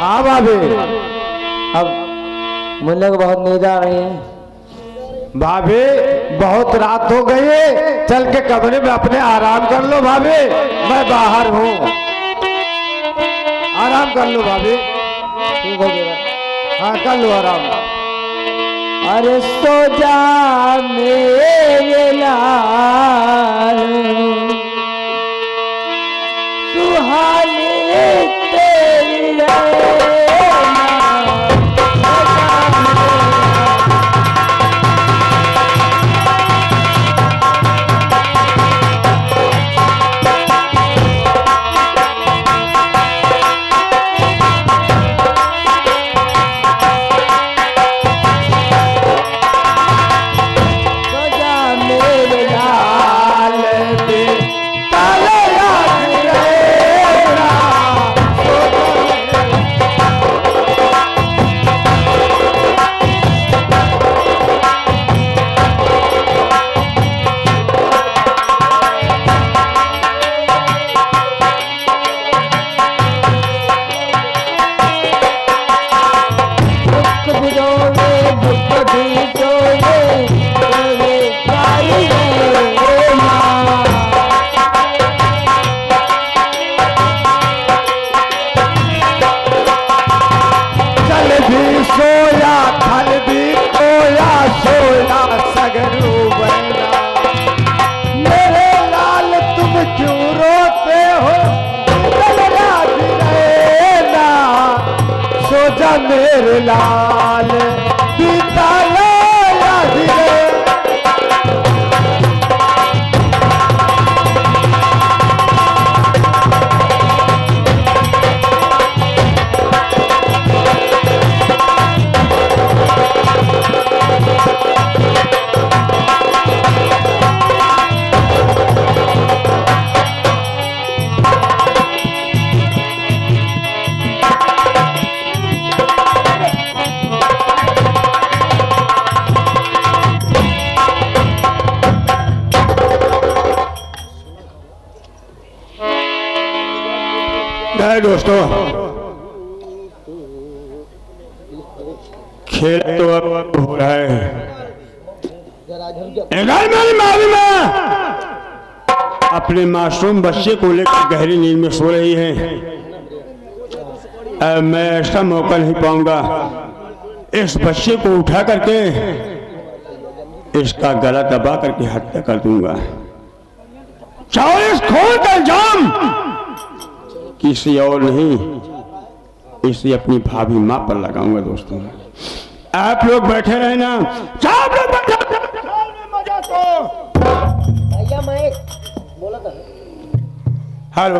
हाँ भाभी। अब मुन्ने को बहुत नींद आ रही है। भाभी बहुत रात हो गई है, चल के कमरे में अपने आराम कर लो भाभी, मैं बाहर हूँ। आराम कर लो भाभी। ठीक है देवर। हाँ कर लो आराम। अरे सो जा मेरे लाल, सुहानी तेरी मेरे लाल बीता याद रे। दोस्तों खेल तो अब हो रहा है। मेरी मावी माँ अपने मासूम बच्चे को लेकर गहरी नींद में सो रही है। अब मैं ऐसा मौका नहीं पाऊंगा, इस बच्चे को उठा करके इसका गला दबा करके हत्या कर दूंगा। चाहे इस खून का इल्जाम किसी और नहीं, इसे अपनी भाभी माँ पर लगाऊंगा। दोस्तों आप लोग बैठे रहे ना, आप लोग बैठे मजा तो भैया मैं बोला था। हेलो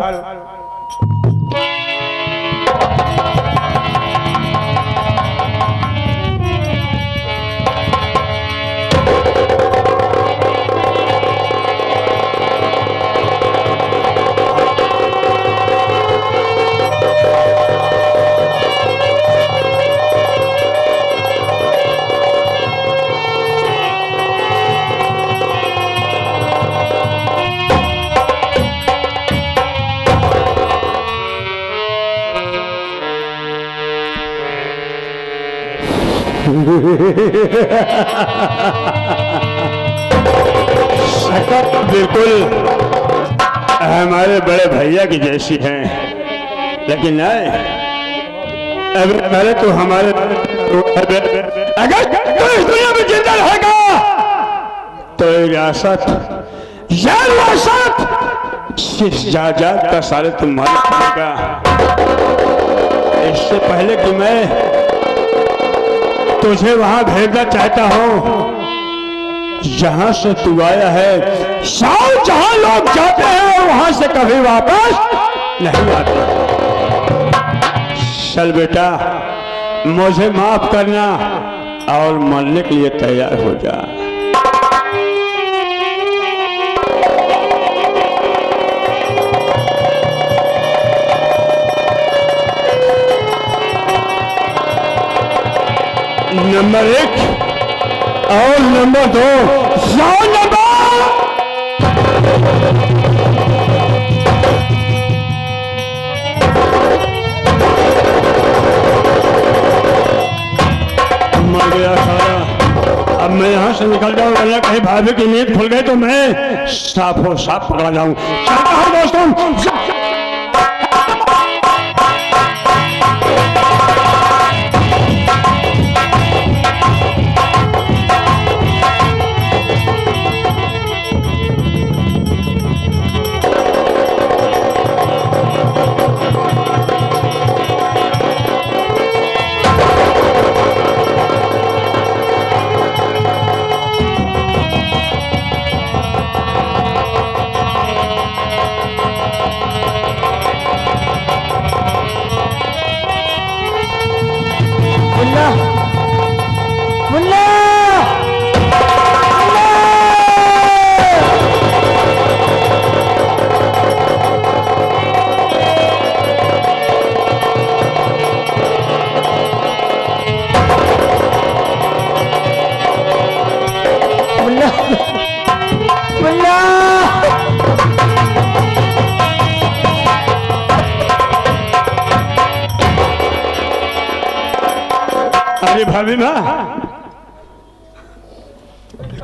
शकल बिल्कुल हमारे बड़े भैया की जैसी है, लेकिन नहीं, अभी पहले तो हमारे अगर तो इस दुनिया में जिंदा रहेगा तो रियासत इस जायदाद का सारे तुम्हारे पड़ेगा। इससे पहले कि मैं तुझे वहां भेजना चाहता हूं जहां से तू आया है। शायद जहां लोग जाते हैं वहां से कभी वापस नहीं आते। चल बेटा, मुझे माफ करना और मरने के लिए तैयार हो जा। नंबर 1 और नंबर 2 नंबर मैं यहाँ से निकल जाऊँ, वरना कहीं भाभी की नींद खुल गई तो मैं साफो साफ पकड़ा जाऊँ। चलता हूँ दोस्तों। अरे भाभी माँ,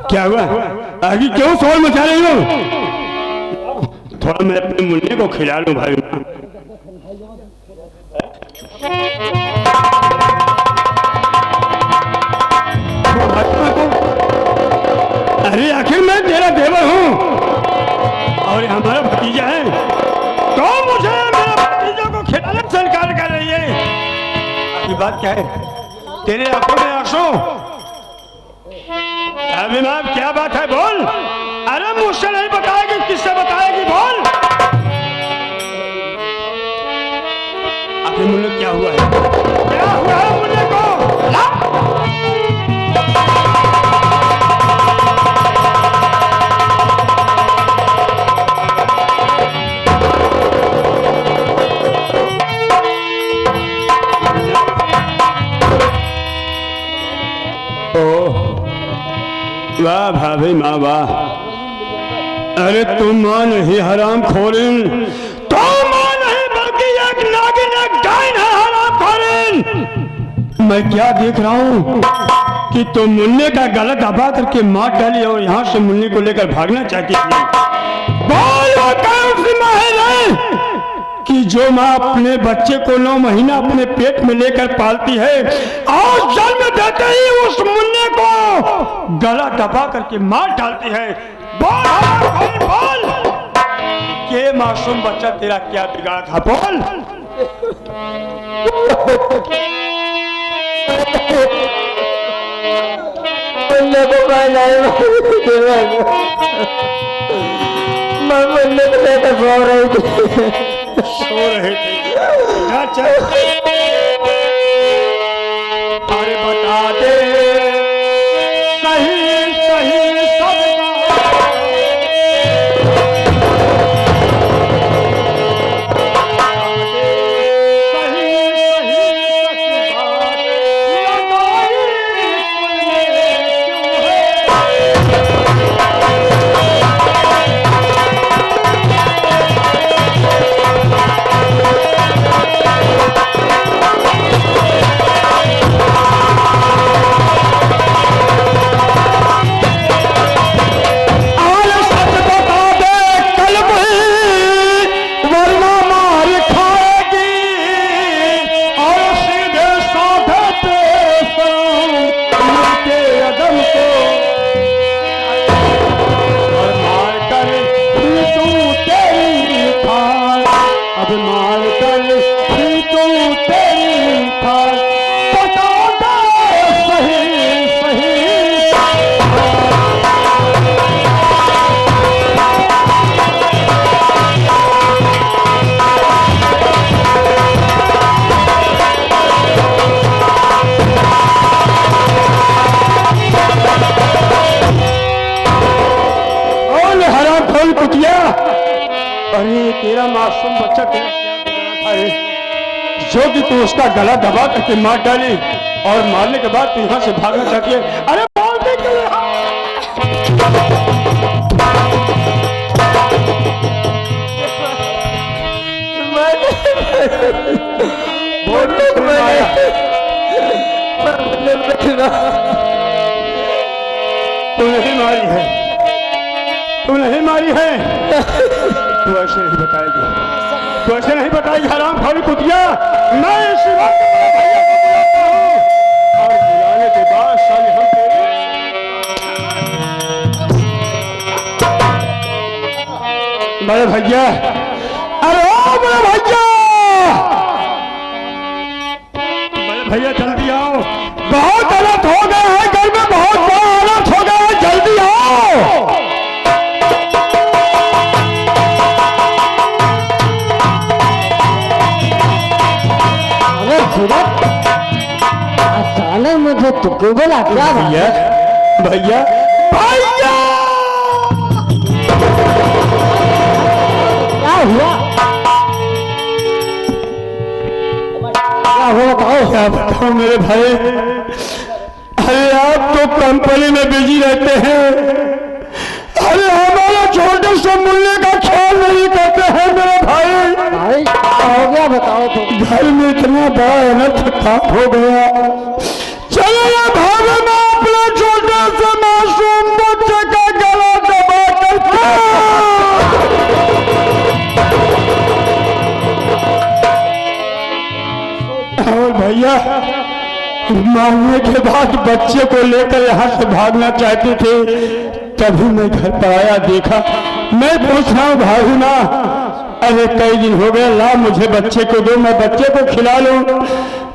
क्या हुआ? आगे क्यों शोर मचा रही हो? थोड़ा मैं अपने मुन्ने को खिला लूं भाभी माँ। अरे आखिर मैं तेरा देवर हूँ और हमारा भतीजा है, तो मुझे मेरे भतीजा को खिलाने से इनकार कर रही है। आपकी बात क्या है? तेरे आंखों में आंसू? अभी माँ क्या बात है, बोल। अरे मुझसे नहीं बताएगी, किससे बताएगी, बोल। अभी मुन्ने क्या हुआ है? क्या हुआ है मुन्ने को? वाह भाभी माँ वाह। अरे तुम माँ नहीं हराम खोरिन, तुम माँ नहीं बल्कि एक नागिन, एक डाइन है हराम खोरिन। मैं क्या देख रहा हूँ कि तुम मुन्ने का गला दबा करके मार डाली और यहाँ से मुन्ने को लेकर भागना चाहती थी। बोल वो कौन सी माँ है कि जो माँ अपने बच्चे को 9 महीना अपने पेट में लेकर पालती है और जन्म देते ही उस मुन्ने को गला दबा करके मार डालती है। बोल बोल, ये मासूम बच्चा तेरा क्या बिगाड़ा था, बोल। मुन्ने को मैं मुन्ने को लेकर सो रही थी। अरे बता दे सही सही सब तेरा मासूम बच्चा तेरा क्या बिगाड़ा था जो कि तू उसका गला दबा करके मार डाली और मारने के बाद तू यहाँ से भागना चाहती है। अरे बोलते क्यों मारी है, तू नहीं मारी है, तू ऐसे नहीं बताएगी, तू ऐसे नहीं बताएगी हराम खाली कुतिया। मैं इसी बात को बड़े भैया को बुलाता हूँ और बुलाने के बाद साले हम तेरे बड़े भैया, अरे ओ बड़े भैया, बड़े भैया जल्दी आओ, बहुत हालत हो गया है घर में, बहुत बड़ा हालत हो गया है, जल्दी आओ। अचानक मुझे तुक्के बोला क्या भैया भैया भैया क्या हुआ क्या बताओ मेरे भाई, अरे आप तो कंपनी में बिजी रहते हैं, अरे हमारा छोटे से मुन्ने का ख्याल नहीं करते हैं मेरे भाई। भाई क्या हो गया बताओ तो। घर में इतना बड़ा अनर्थ प्राप्त हो गया, चलो ये भागे में अपने छोटे से मासूम बच्चे का गला दबा करके और भैया मारने के बाद बच्चे को लेकर यहाँ से भागना चाहते थे, तभी मैं घर पर आया, देखा, मैं पूछ रहा हूँ भागू ना, अरे कई दिन हो गए, ला मुझे बच्चे को दो, मैं बच्चे को खिला लूं,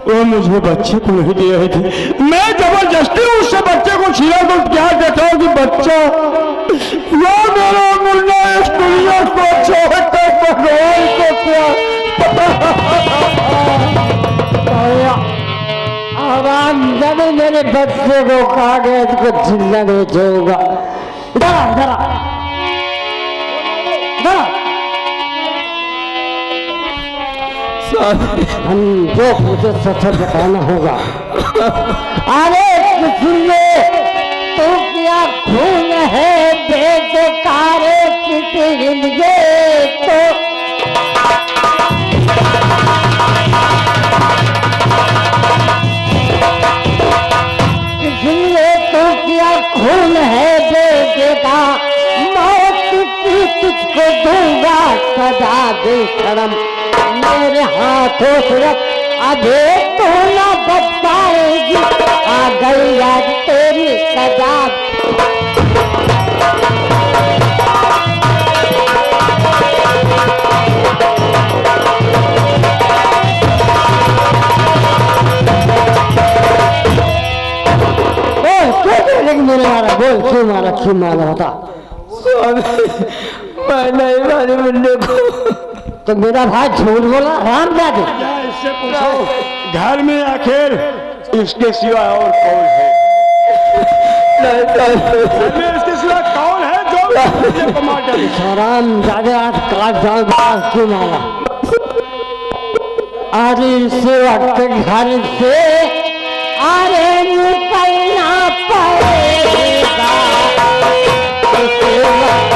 वो मुझे बच्चे को नहीं दे रहे थे, मैं जबरदस्ती उससे बच्चे को छीना तो क्या कहता हूँ कि बच्चा वो मेरा मुन्ना इस दुनिया को छोड़कर भगवान को क्या आराम जब मेरे बच्चे को खा गए तो जिंदा नहीं छोड़ूंगा। इधर इधर हम जो मुझे सच बताना होगा। अरे किसने तो क्या खून है बेकार किसी लिए तो किसने तो क्या खून है बेटा मौत की तुझको दूंगा सजा दे शर्म मेरे हाथों से अबे तो ना बच पाएगी आ गई आज तेरी सजा। बोल क्यों मारा होता मैं नहीं मारी मुन्ने को। तो मेरा भाई झूठ बोला राम जाके इससे पूछो घर में आखिर इसके सिवा और कौन है, घर में इसके सिवा कौन है जो मुझे टमाटर राम जाके आज काट जाओ क्यों मारा। अरे इस वक्त घर से अरे निकलना पड़ेगा इस वक्त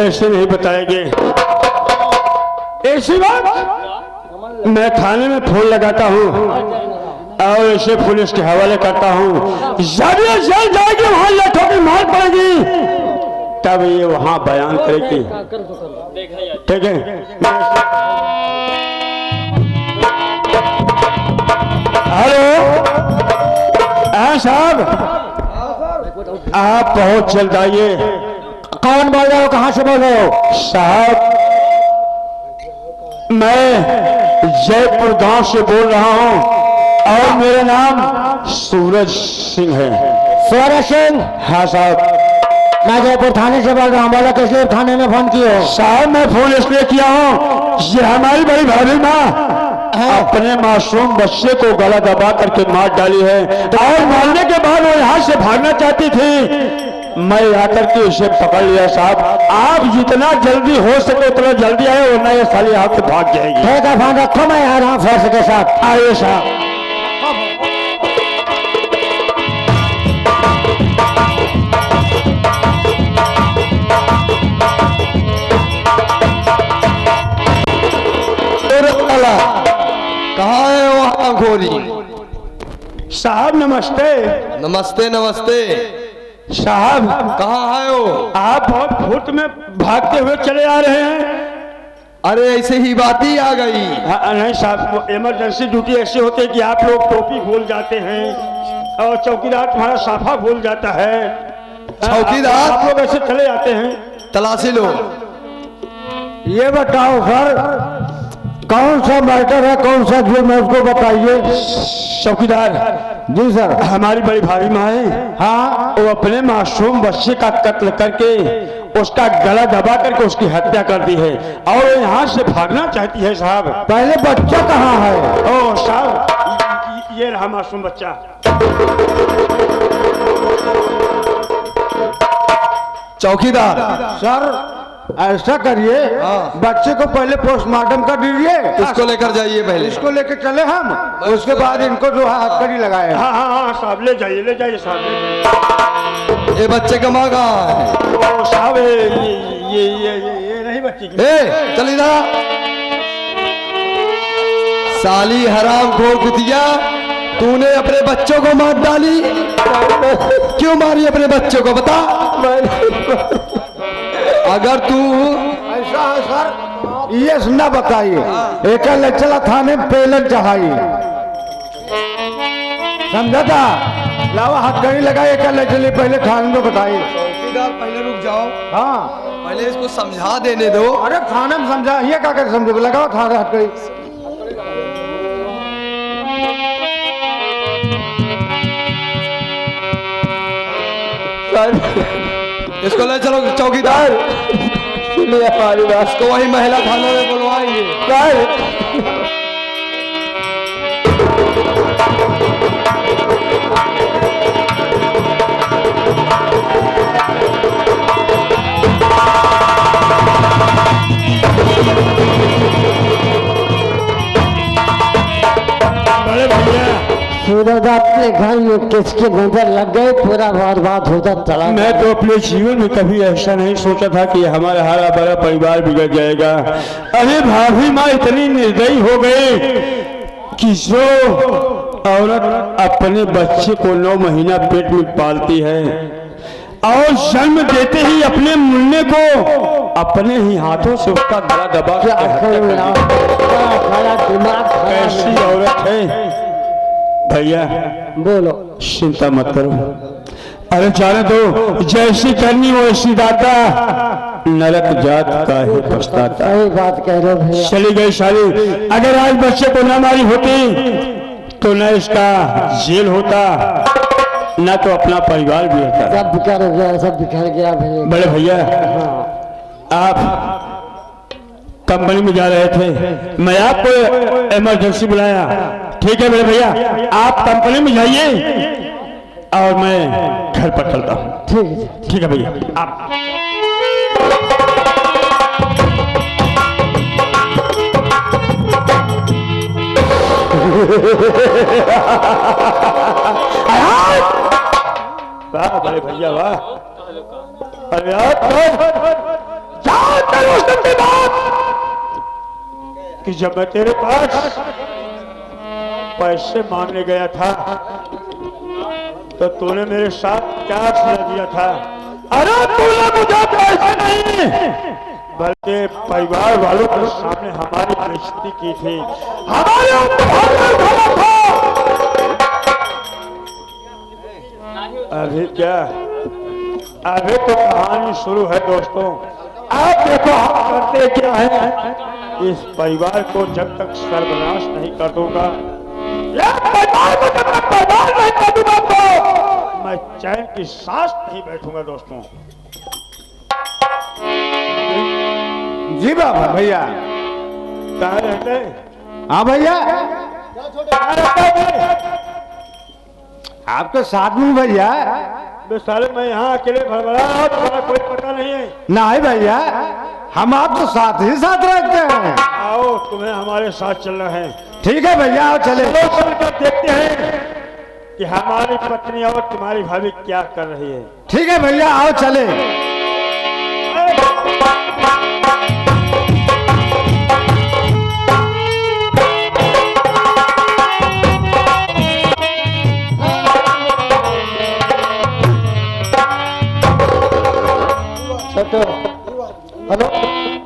ऐसे नहीं बताएंगे। ऐसी बात मैं थाने में फोन लगाता हूँ और इसे पुलिस के हवाले करता हूँ, जब ये जल जाएगी वहां लठों की मार पड़ेगी तब ये वहां बयान करेगी। ठीक है हेलो साहब, आप बहुत जल्द आइए। कौन बोल रहे हो, कहाँ से बोल रहे हो? साहब मैं जयपुर गांव से बोल रहा हूं और मेरा नाम सूरज सिंह है। सूरज सिंह? हाँ साहब। मैं जयपुर थाने से बोल रहा हूँ। बोला किस लिए थाने में फोन किए हो? साहब मैं फोन इसलिए किया हूँ, ये हमारी बड़ी भाभी माँ अपने मासूम बच्चे को गला दबा करके मार डाली है और मारने के बाद वो यहाँ से भागना चाहती थी। मैं आकर के उसे पकड़ लिया साहब। आप जितना जल्दी हो सके उतना जल्दी आए, वरना ये साली यहाँ से भाग जाएगी। ठीक है, फोन रखो, मैं आ रहा हूँ फोर्स के साथ। आइए साहब। कहाँ है वो आंखोरी? साहब नमस्ते। नमस्ते नमस्ते। साहब कहाँ है वो? आप बहुत फुर्त में भागते हुए चले आ रहे हैं। अरे ऐसे ही बात ही आ गई। नहीं साहब, इमरजेंसी ड्यूटी ऐसे होते हैं कि आप लोग टोपी भूल जाते हैं और चौकीदार तुम्हारा साफा भूल जाता है। चौकीदार? आप लोग ऐसे चले जाते हैं। तलाशी लो। ये बताओ सर, कौन सा मैटर है, कौन सा जुर्म है, उसको बताइए। चौकीदार जी सर। हमारी बड़ी भाभी माँ है, हाँ, वो अपने मासूम बच्चे का कत्ल करके उसका गला दबा करके उसकी हत्या कर दी है और वो यहाँ से भागना चाहती है साहब। पहले बच्चा कहाँ है? ओ साहब ये रहा मासूम बच्चा। चौकीदार सर ऐसा करिए, हाँ। बच्चे को पहले पोस्टमार्टम कर दीजिए। इसको लेकर जाइए पहले। इसको लेके चले हम, उसके बाद इनको जो है हथकड़ी लगाए। हाँ हाँ हाँ साहब, ले जाइए साहब, ले जाइए। ये बच्चे का माँ कहाँ है? ओ साहब ये नहीं बच्ची की। ए चल इधर। साली हराम खोर कुतिया, तूने अपने बच्चों को मार डाली। क्यों मारी अपने बच्चों को, बता। अगर तू ऐसा है सर, ये सुनना बताइए। एक ले चला थाने में पेलन चढ़ाई, समझा था? लावा हथकड़ी लगाई, एक ले चली पहले थाने में बताइए। चौकीदार पहले रुक जाओ। हाँ, पहले इसको समझा देने दो। अरे थाने में समझा, ये क्या कर समझो, लगाओ थाने हथकड़ी। इसको ले चलो चौकीदार। हमारी बात को वही महिला थाना में बुलवाएंगे। बड़े भैया सूरज आपके घर में किसकी नजर लग गई, पूरा बर्बाद होता चला। मैं तो अपने जीवन में कभी ऐसा नहीं सोचा था कि हमारा हरा भरा परिवार बिगड़ जाएगा। अरे भाभी माँ इतनी निर्दयी हो गई कि जो औरत अपने बच्चे को 9 महीना पेट में पालती है और जन्म देते ही अपने मुन्ने को अपने ही हाथों से उसका गला दबा के हत्या कर दी। कैसी औरत है भैया। बोलो। चिंता मत करो, अरे जाने दो, जैसी करनी वैसी दाता, नरक जात का ही पछताता। सही बात कह रहे हो भैया। चली गई साली। अगर आज बच्चे को न मारी होती तो न इसका जेल होता, न तो अपना परिवार भी होता। सब बिखर गया, सब बिखर गया भैया। बड़े भैया आप कंपनी में जा रहे थे, मैं आपको इमरजेंसी बुलाया। ठीक है बड़े भैया, आप कंपनी में जाइए और मैं घर पर चलता हूँ। ठीक है, ठीक है भैया। आप वाह बड़े भैया वाह। अरे कि जब मैं तेरे पास पैसे मांगने गया था तो तूने मेरे साथ क्या छेड़ दिया था। अरे तूने मुझे पैसे नहीं बल्कि परिवार वालों के सामने हमारी बेइज्जती की थी, हमारे ऊपर था। अभी क्या अभी तो कहानी शुरू है दोस्तों। आप देखो हम करते क्या है, इस परिवार को जब तक सर्वनाश नहीं कर दूंगा, इस परिवार को जब तक बर्बाद नहीं कर दूंगा तो मैं चैन की सांस नहीं बैठूंगा दोस्तों। जी बाबा भैया। कहाँ रहते हैं? हाँ भैया, कहाँ रहते हैं? आपके साथ में भैया। बे साले मैं यहाँ अकेले भड़बड़ा रहा हूँ, तुम्हारा कोई पता नहीं है। नहीं भैया, हम आपको साथ ही साथ रखते हैं। आओ तुम्हें हमारे साथ चलना है। ठीक है भैया, आओ चले। चलो चलकर देखते हैं कि हमारी पत्नी और तुम्हारी भाभी क्या कर रही है। ठीक है भैया, आओ चले। हेलो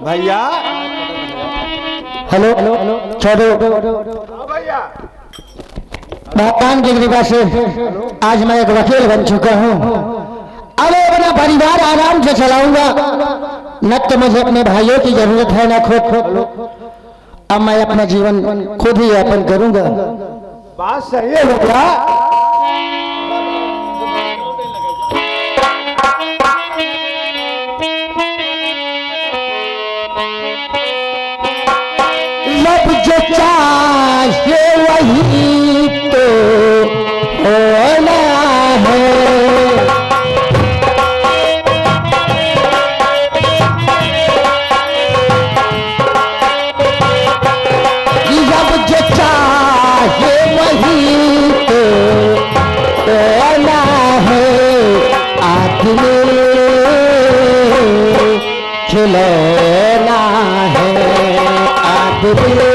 भैया। हेलो छोड़ो भगवान की कृपा से आज मैं एक वकील बन चुका हूँ। अब अपना परिवार आराम से चलाऊंगा, न तो मुझे अपने भाइयों की जरूरत है न खुद। अब मैं अपना जीवन खुद ही यापन करूंगा। बात सही है भैया। लब जो चाहे वही तो होना है। लब जो चाहे वही तो होना है। आदमी खिलौना है, आदमी